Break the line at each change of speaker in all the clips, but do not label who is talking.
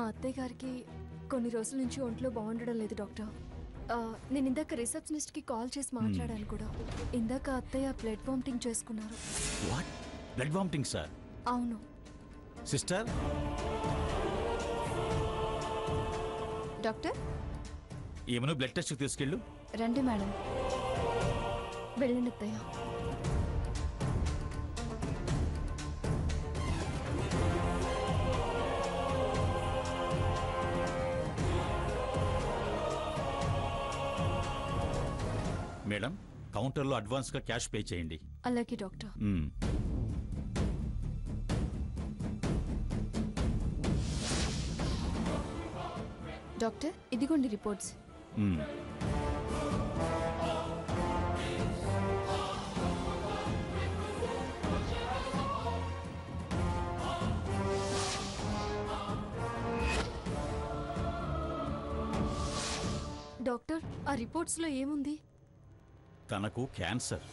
మా అత్తయ్య గారికి కొన్ని రోజుల నుంచి ఒంట్లో బాగుండడం లేదు డాక్టర్. నేను ఇందాక రిసెప్షనిస్ట్కి కాల్ చేసి మాట్లాడాను కూడా. ఇందాక అత్తయ్య బ్లడ్ వామిటింగ్ చేసుకున్నారు.
వాట్? Blood vomiting sir?
అవును
సిస్టర్.
డాక్టర్
ఏమను బ్లడ్ టెస్ట్ తీసుకెళ్ళు.
రండి మేడం.
వెళ్ళండి అత్తయ్య.
మేడం, కౌంటర్లో అడ్వాన్స్గా క్యాష్ పే చేయండి.
అలాగే డాక్టర్.
డాక్టర్ ఇదిగోండి రిపోర్ట్స్.
డాక్టర్ ఆ రిపోర్ట్స్లో ఏముంది?
తనకు క్యాన్సర్.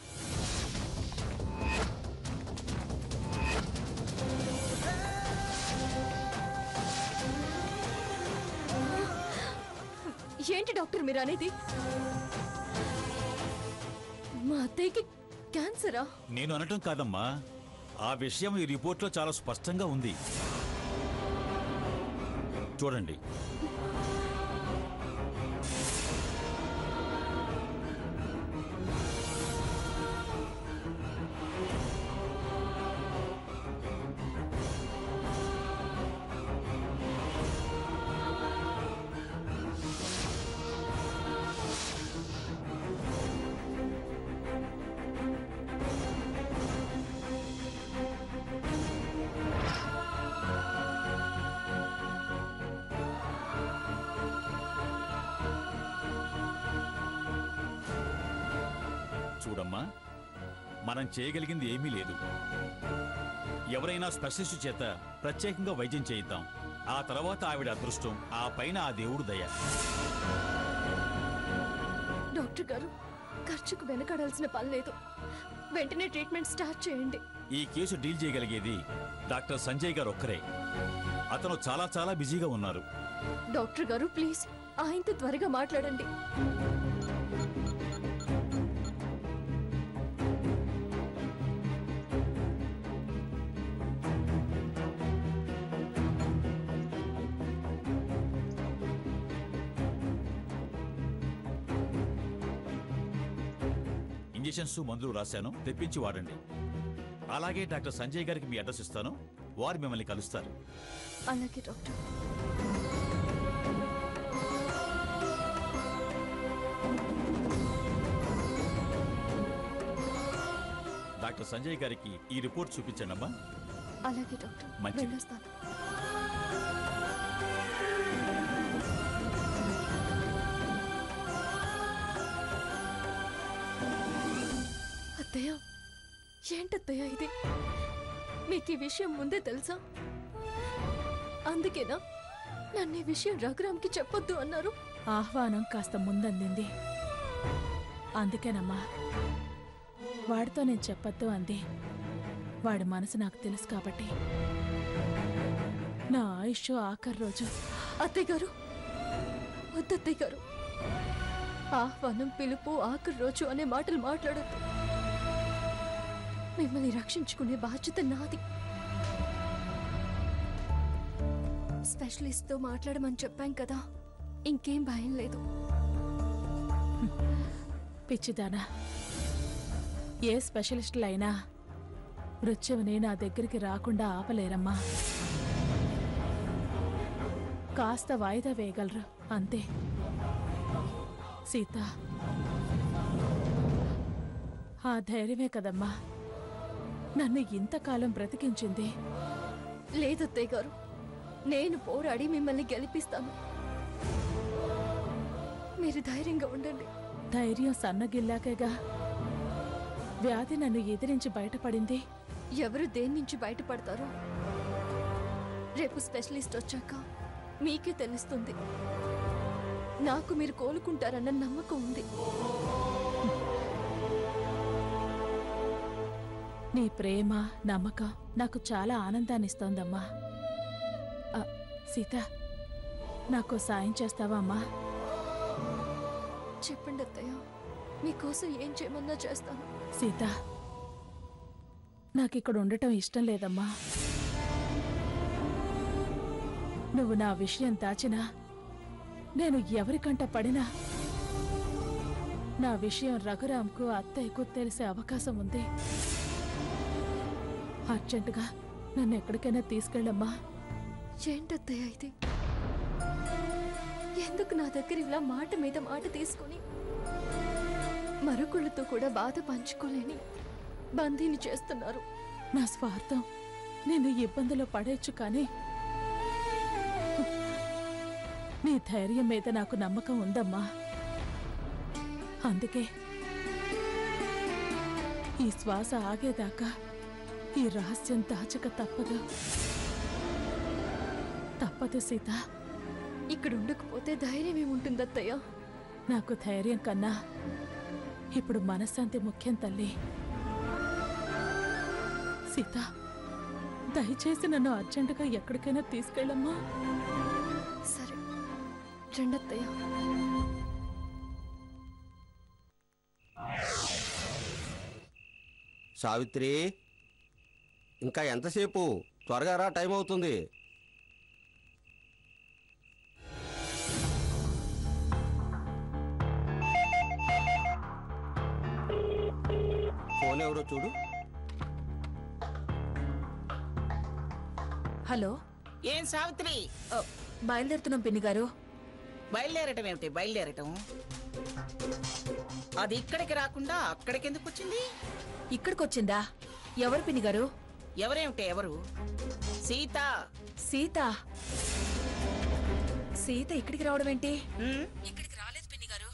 ఏంటి డాక్టర్ మీరు అనేది? మా అత్తయ్యకి క్యాన్సరా?
నేను అనటం కాదమ్మా, ఆ విషయం ఈ రిపోర్ట్లో చాలా స్పష్టంగా ఉంది. చూడండి. చూడమ్మా, మనం చేయగలిగింది ఏమీ లేదు. ఎవరైనా స్పెషలిస్ట్ చేత ప్రత్యేకంగా వైద్యం చేయిద్దాం. ఆ తర్వాత ఆవిడ అదృష్టం, ఆ పైన ఆ దేవుడు దయ.
డాక్టర్ గారు, ఖర్చుకు వెనకాడాల్సిన పని లేదు. వెంటనే ట్రీట్మెంట్ స్టార్ట్ చేయండి.
ఈ కేసు డీల్ చేయగలిగేది డాక్టర్ సంజయ్ గారు ఒక్కరే. అతను చాలా చాలా బిజీగా ఉన్నారు.
డాక్టర్ గారు ప్లీజ్ ఆయనతో త్వరగా మాట్లాడండి.
ఇంజెక్షన్స్ మందులు రాశాను, తెప్పించి వాడండి. అలాగే డాక్టర్ సంజయ్ గారికి మీ అడ్రస్ ఇస్తాను, వారు మిమ్మల్ని కలుస్తారు.
అలాగే డాక్టర్.
డాక్టర్ సంజయ్ గారికి ఈ రిపోర్ట్ చూపించండి అమ్మా.
అలాగే డాక్టర్. వెళ్ళొస్తాను. అత్తయ్య, ఏంటత్తయ్య ఇది? మీకు ఈ విషయం ముందే తెలుసా? అందుకేనా నన్ను ఈ విషయం రఘురామ్కి చెప్పొద్దు అన్నారు?
ఆహ్వానం కాస్త ముందందింది, అందుకేనమ్మా వాడితో నేను చెప్పొద్దు అంది. వాడి మనసు నాకు తెలుసు కాబట్టి. నా ఆయుష్ ఆఖరి రోజు.
అత్తయ్య గారు, వద్దత్తయ్య గారు. ఆహ్వానం, పిలుపు, ఆఖరి రోజు అనే మాటలు మాట్లాడొద్దు. మిమ్మల్ని రక్షించుకునే బాధ్యత నాది. స్పెషలిస్ట్తో మాట్లాడమని చెప్పాం కదా, ఇంకేం భయం లేదు.
పిచ్చిదానా, ఏ స్పెషలిస్టులైనా మృత్యువుని నా దగ్గరికి రాకుండా ఆపలేరమ్మా. కాస్త వాయిదా వేయగలరు అంతే. సీత, ఆ ధైర్యమే కదమ్మా నన్ను ఇంతకాలం బ్రతికించింది.
లేదత్తయ్య గారు, నేను పోరాడి మిమ్మల్ని గెలిపిస్తాను. మీరు ధైర్యంగా ఉండండి.
ధైర్యం సన్నగిల్లాకేగా వ్యాధి నన్ను ఎదిరించి బయటపడింది.
ఎవరు దేని నుంచి బయటపడతారో రేపు స్పెషలిస్ట్ వచ్చాక మీకే తెలుస్తుంది. నాకు మీరు కోలుకుంటారన్న నమ్మకం ఉంది.
నీ ప్రేమ, నమ్మకం నాకు చాలా ఆనందాన్నిస్తోందమ్మా. సీత, నాకు సాయం చేస్తావా అమ్మా?
చెప్పండి అత్తయ్య, మీకోసం ఏం చేయమన్నా చేస్తాను.
సీత, నాకిక్కడ ఉండటం ఇష్టం లేదమ్మా. నువ్వు నా విషయం దాచినా, నేను ఎవరికంట పడినా నా విషయం రఘురాంకు అత్తయ్యకు తెలిసే అవకాశం ఉంది. అర్జెంటుగా నన్ను ఎక్కడికైనా తీసుకెళ్ళమ్మా.
ఏంటత్తయ్య ఇది? ఎందుకు నా దగ్గర ఇలా మాట మీద మాట తీసుకుని మరొకళ్ళతో కూడా బాధ పంచుకోలేని బందీని చేస్తున్నారు?
నా స్వార్థం నిన్ను ఇబ్బందిలో పడేచ్చు, కానీ నీ ధైర్యం మీద నాకు నమ్మకం ఉందమ్మా. అందుకే ఈ శ్వాస ఆగేదాకా ఈ రహస్యం దాచక తప్పదు. తప్పదు సీత.
ఇక్కడ ఉండకపోతే ధైర్యం ఏముంటుంది అత్తయ్య?
నాకు ధైర్యం కన్నా ఇప్పుడు మనశ్శాంతి ముఖ్యం తల్లి. సీత, దయచేసి నన్ను అర్జెంటుగా ఎక్కడికైనా తీసుకెళ్ళమ్మా.
సరే రండత్తయ్య.
సావిత్రి, ఇంకా ఎంతసేపు? త్వరగా రా, టైం అవుతుంది. ఫోన్ ఎవరో చూడు.
హలో.
ఏం సావిత్రి?
బయలుదేరుతున్నాం పిన్ని గారు.
బయలుదేరటం ఏమిటి? బయలుదేరటం అది ఇక్కడికి రాకుండా అక్కడికి ఎందుకు వచ్చింది?
ఇక్కడికొచ్చిందా? ఎవరు పిన్ని గారు?
ఎవరేమిటి? ఎవరు? సీత.
సీత? సీత ఇక్కడికి రావడం ఏంటి?
ఉమ్,
ఇక్కడికి రాలేదు పిన్ని గారు.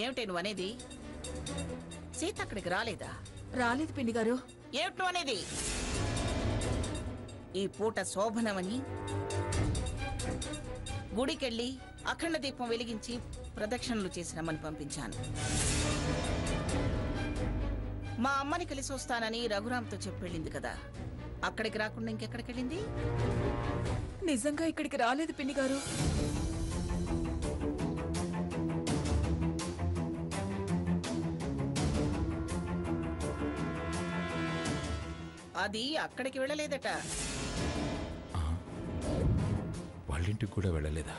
ఏమిటి నువ్వు అనేది? సీత అక్కడికి రాలేదా?
రాలేదు పిన్ని గారు.
ఏమిటి నువ్వు అనేది? ఈ పూట శోభనమని గుడికెళ్ళి అఖండ దీపం వెలిగించి ప్రదక్షిణలు చేసినమ్మని పంపించాను. మా అమ్మని కలిసి వస్తానని రఘురాంతో చెప్పెళ్ళింది కదా, అక్కడికి రాకుండా ఇంకెక్కడికి వెళ్ళింది?
నిజంగా ఇక్కడికి రాలేదు పిన్ని గారు.
అది అక్కడికి వెళ్ళలేదట.
వాళ్ళింటికి కూడా వెళ్ళలేదా?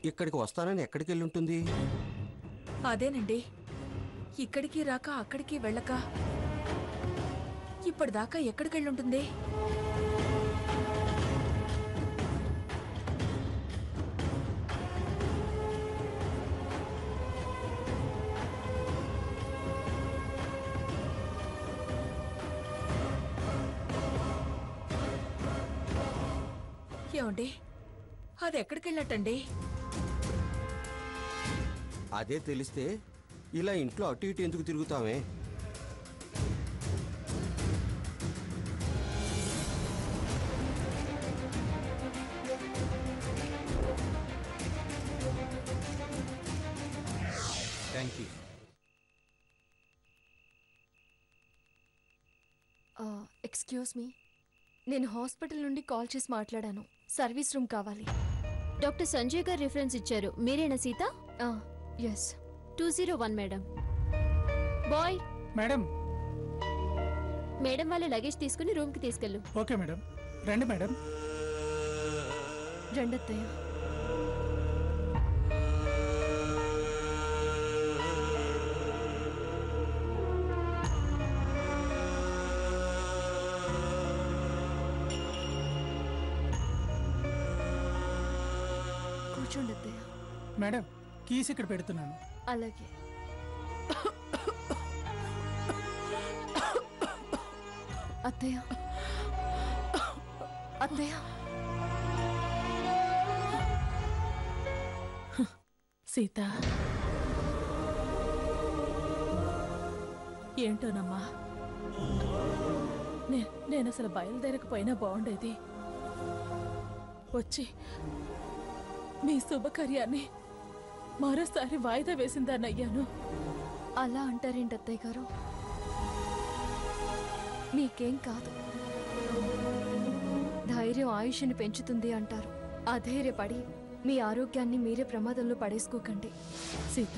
ఇక్కడికి వస్తానని ఎక్కడికి వెళ్ళి ఉంటుంది?
అదేనండి, ఇక్కడికి రాక అక్కడికి వెళ్ళక ఇప్పటిదాకా ఎక్కడికెళ్ళుంటుంది? ఏమండి, అది ఎక్కడికెళ్ళినట్టండి?
అదే తెలిస్తే ఇలా ఇంట్లో అటు ఇటు ఎందుకు తిరుగుతామే?
Thank you.
ఎక్స్క్యూజ్ మీ, నేను హాస్పిటల్ నుండి కాల్ చేసి మాట్లాడాను. సర్వీస్ రూమ్ కావాలి.
డాక్టర్ సంజయ్ గారు రిఫరెన్స్ ఇచ్చారు. మీరేనా Sita?
Yes.
201 madam. Boy
madam.
Madam వాళ్ళ లగేజ్ తీసుకుని రూమ్ కి తీసుకెళ్ళు.
Okay madam. రండి మేడం.
రండత్తయ్య. కూర్చోండి అత్తయ్య.
మేడం, కీస్ ఇక్కడ పెడుతున్నాను.
అలాగే. అత్తయ్య, అత్తయ్య.
సీత, ఏంటోనమ్మా, నేను అసలు బయలుదేరకపోయినా బాగుండేది. వచ్చి మీ శుభకార్యాన్ని మరోసారి వాయిదా వేసిందానయ్యాను.
అలా అంటారేంటి అత్తయ్య గారు? మీకేం కాదు. ధైర్యం ఆయుష్ని పెంచుతుంది అంటారు. అధైర్యపడి మీ ఆరోగ్యాన్ని మీరే ప్రమాదంలో పడేసుకోకండి.
సీత,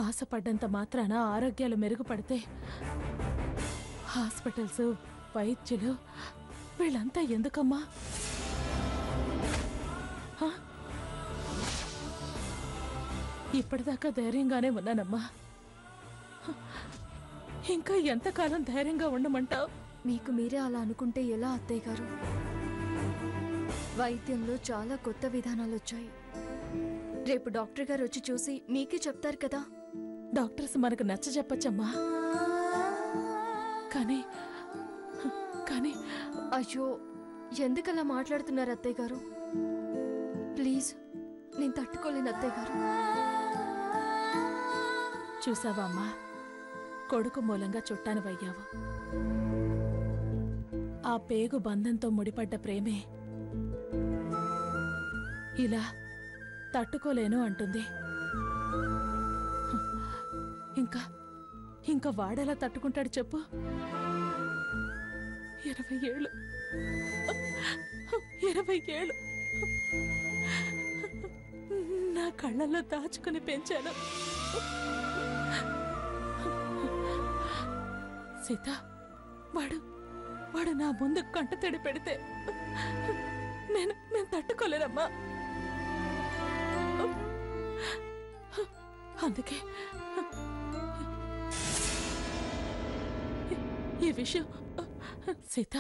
ఆశపడ్డంత మాత్రాన ఆరోగ్యాలు మెరుగుపడితే హాస్పిటల్స్, వైద్యులు వీళ్ళంతా ఎందుకమ్మా? హ? ఇప్పటిదాకా ధైర్యంగానే ఉన్నానమ్మా. ఇంకా ఎంతకాలం ధైర్యంగా ఉండమంటావు?
మీకు మీరే అలా అనుకుంటే ఎలా అత్తయ్య గారు? వైద్యంలో చాలా కొత్త విధానాలు వచ్చాయి. రేపు డాక్టర్ గారు వచ్చి చూసి మీకే చెప్తారు కదా.
డాక్టర్స్ మనకు నచ్చ చెప్పచ్చమ్మా, కానీ కానీ
అయ్యో, ఎందుకలా మాట్లాడుతున్నారు అత్తయ్య గారు? ప్లీజ్, నేను తట్టుకోలేను అత్తయ్య గారు.
చూసావా అమ్మా, కొడుకు మూలంగా చుట్టానివయ్యావు. ఆ పేగు బంధంతో ముడిపడ్డ ప్రేమే ఇలా తట్టుకోలేను అంటుంది. ఇంకా ఇంకా వాడెలా తట్టుకుంటాడు చెప్పు? 20 ఏళ్ళు 20 ఏళ్ళు నా కళ్ళల్లో దాచుకుని పెంచాను. సీత, వాడు నా ముందు కంటతడి పెడితే నేను తట్టుకోలేనమ్మా. అందుకే ఈ విషయం సీత,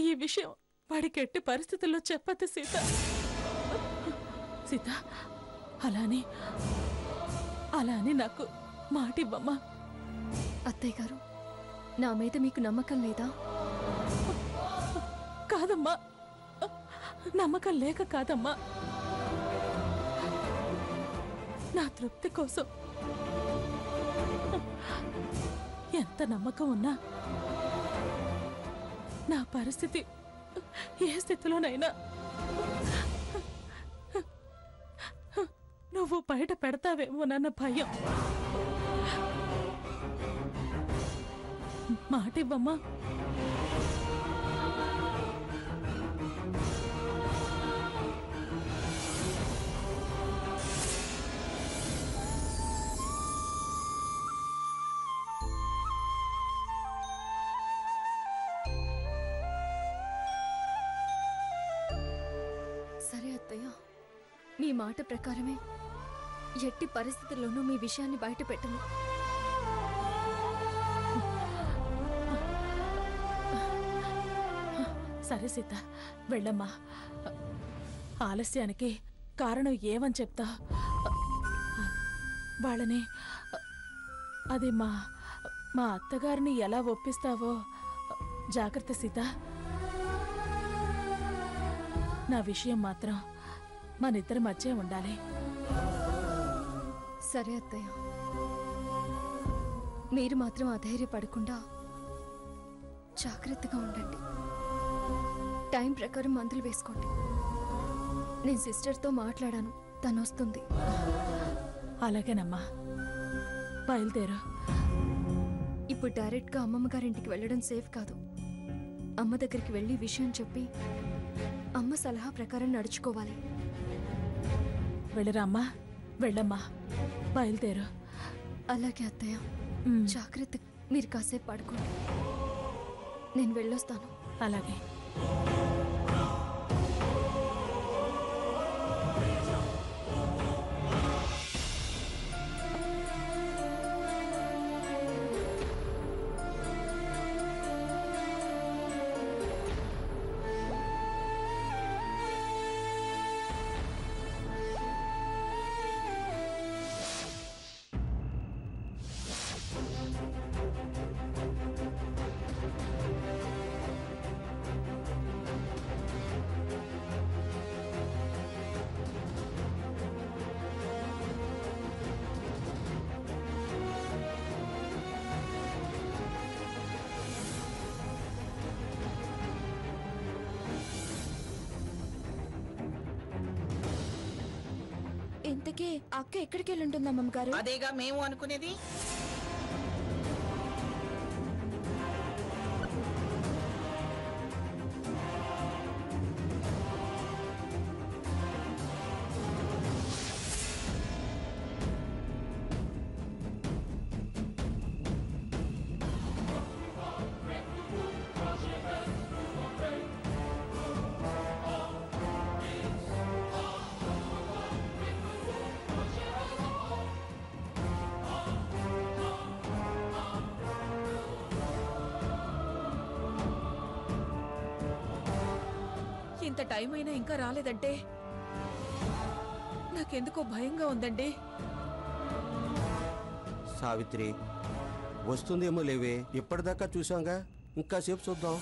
ఈ విషయం వాడికి ఎట్టి పరిస్థితుల్లో చెప్పద్దు సీత. సీత, అలా అని నాకు మాటివ్వమ్మా.
అత్తయ్య గారు, నా మీద మీకు నమ్మకం లేదా?
కాదమ్మా, నమ్మకం లేక కాదమ్మా. నా తృప్తి కోసం ఎంత నమ్మకం ఉన్నా నా పరిస్థితి ఏ స్థితిలోనైనా నువ్వు బయట పెడతావేమోనన్న భయం. మాటివ్వమ్మా.
సరే అత్తయ్య, మీ మాట ప్రకారమే ఎట్టి పరిస్థితుల్లోనూ మీ విషయాన్ని బయట పెట్టను.
సరే సీత, వెళ్ళమ్మా. ఆలస్యానికి కారణం ఏమని చెప్తా? వాళ్ళని అది మా అత్తగారిని ఎలా ఒప్పిస్తావో జాగ్రత్త సీత. నా విషయం మాత్రం మనిద్దరి మధ్య ఉండాలి.
సరే అత్తయ్య, మీరు మాత్రం అధైర్యపడకుండా జాగ్రత్తగా ఉండండి. టైం ప్రకారం మందులు వేసుకోండి. నేను సిస్టర్తో మాట్లాడాను, తను వస్తుంది.
అలాగేనమ్మా, బయలుదేరు.
ఇప్పుడు డైరెక్ట్గా అమ్మమ్మ గారింటికి వెళ్ళడం సేఫ్ కాదు. అమ్మ దగ్గరికి వెళ్ళి విషయం చెప్పి అమ్మ సలహా ప్రకారం నడుచుకోవాలి.
వెళ్ళరా అమ్మా, వెళ్ళమ్మా, బయలుదేరు.
అలాగే అత్తయ్య, జాగ్రత్త. మీరు కాసేపు పడుకోండి, నేను వెళ్ళొస్తాను.
అలాగే.
ఇంతకీ అక్క ఎక్కడికి వెళ్ళి ఉంటుంది అమ్మమ్మ గారు?
అదేగా మేము అనుకునేది.
ఇంత టైం అయినా ఇంకా రాలేదంటే నాకెందుకో భయంగా ఉందండి.
సావిత్రి వస్తుందేమో లేవే, ఇప్పటిదాకా చూసాంగా, ఇంకా సేపు చూద్దాం.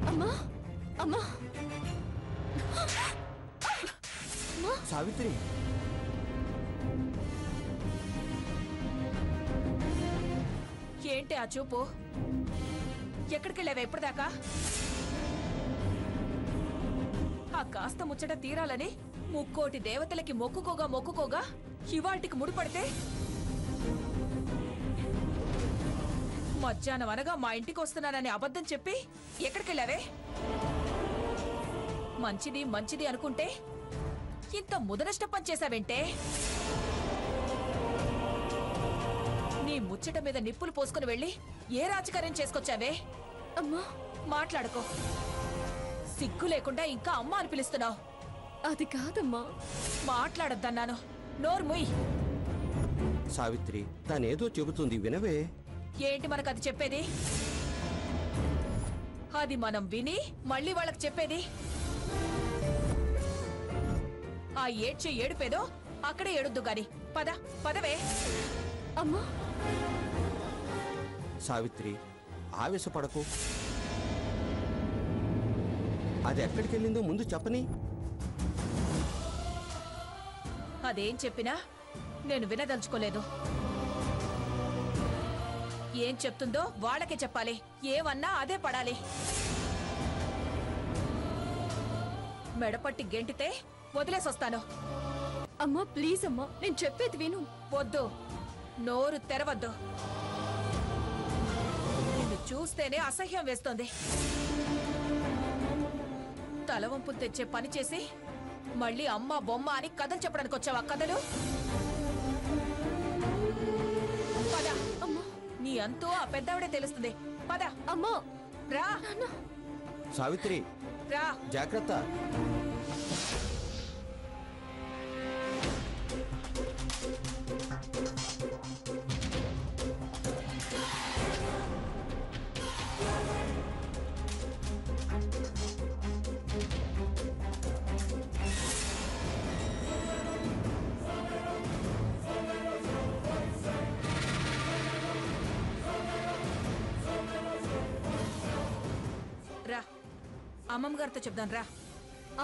అమ్మా అమ్మా
సావిత్రి
ఏంటి ఆ చూపు? ఎక్కడికెళ్ళావా ఎప్పటిదాకా? ఆ కాస్త ముచ్చట తీరాలని ముక్కోటి దేవతలకి మొక్కుకోగా ఇవాటికి ముడిపడితే మధ్యాహ్నం అనగా మా ఇంటికి వస్తున్నానని అబద్ధం చెప్పి ఎక్కడికెళ్ళావే? మంచిది అనుకుంటే ఇంత ముదనష్ట పనిచేశావేంటే? నీ ముచ్చట మీద నిప్పులు పోసుకుని వెళ్ళి ఏ రాజకార్యం చేసుకొచ్చావే?
అమ్మా
మాట్లాడుకో. సిగ్గు లేకుండా ఇంకా అమ్మ అని పిలుస్తున్నావు.
అది కాదమ్మా.
మాట్లాడొద్దన్నాను. నోర్ముయ్.
సావిత్రి తనేదో చెబుతుంది, వినవే.
ఏంటి మనకది చెప్పేది? అది మనం విని మళ్ళీ వాళ్ళకి చెప్పేది. ఆ ఏడుపేదో అక్కడే ఏడుద్దు గాని. పదవే.
అమ్మా
సావిత్రి ఆవేశపడకు. అది ఎక్కడికి వెళ్ళిందో ముందు చెప్పని.
అదేం చెప్పినా నేను వినదలుచుకోలేదు. ఏం చెప్తుందో వాళ్ళకే చెప్పాలి. ఏమన్నా అదే పడాలి. మెడపట్టి గెంటితే వదిలేసొస్తాను.
అమ్మా ప్లీజ్ అమ్మా, నేను చెప్పేది విను.
వద్దు, నోరు తెరవద్దు. నిన్ను చూస్తేనే అసహ్యం వేస్తోంది. తలవంపులు తెచ్చే పని చేసి మళ్ళీ అమ్మ బొమ్మ అని కథలు చెప్పడానికి వచ్చావా? కథలు పద.
అమ్మా
నీ అంతూ ఆ పెద్దవిడే తెలుస్తుంది. పద.
అమ్మా
రా.
సావిత్రి
రా.
జాగ్రత్త.
రా, అమ్మమ్మ గారితో చెప్దాం. రా.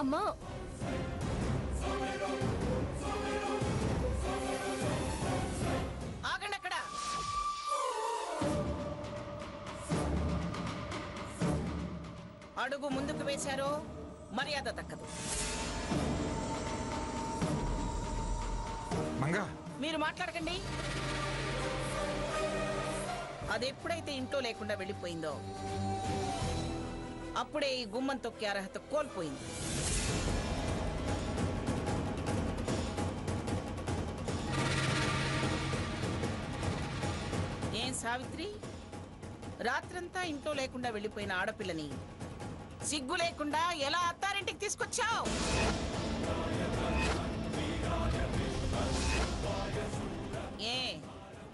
అమ్మా
ఆగండి అక్కడ. అడుగు ముందుకు వేశారో మర్యాద దక్కదు.
మంగా
మీరు మాట్లాడకండి. అది ఎప్పుడైతే ఇంట్లో లేకుండా వెళ్ళిపోయిందో అప్పుడే ఈ గుమ్మం తొక్కే అర్హత కోల్పోయింది. ఏం సావిత్రి, రాత్రంతా ఇంట్లో లేకుండా వెళ్ళిపోయిన ఆడపిల్లని సిగ్గు లేకుండా ఎలా అత్తారింటికి తీసుకొచ్చావు?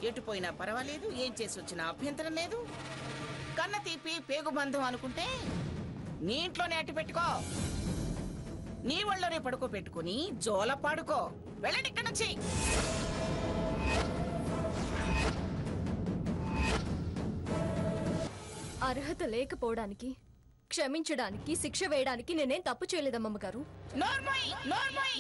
ఎటుపోయినా పర్వాలేదు, ఏం చేసి వచ్చినా అభ్యంతరం లేదు. కన్న తీపి పేగు బంధం అనుకుంటే నీ ఇంట్లోనే అట్టి పెట్టుకో. నీ ఒళ్ళోనే పడుకో పెట్టుకుని జోల పాడుకో. వెళ్ళండి ఇక్కడ నుంచి.
అర్హత లేకపోవడానికి, క్షమించడానికి, శిక్ష వేయడానికి నేనేం తప్పు చేయలేదమ్మమ్మ గారు.
నోర్మై నోర్మై.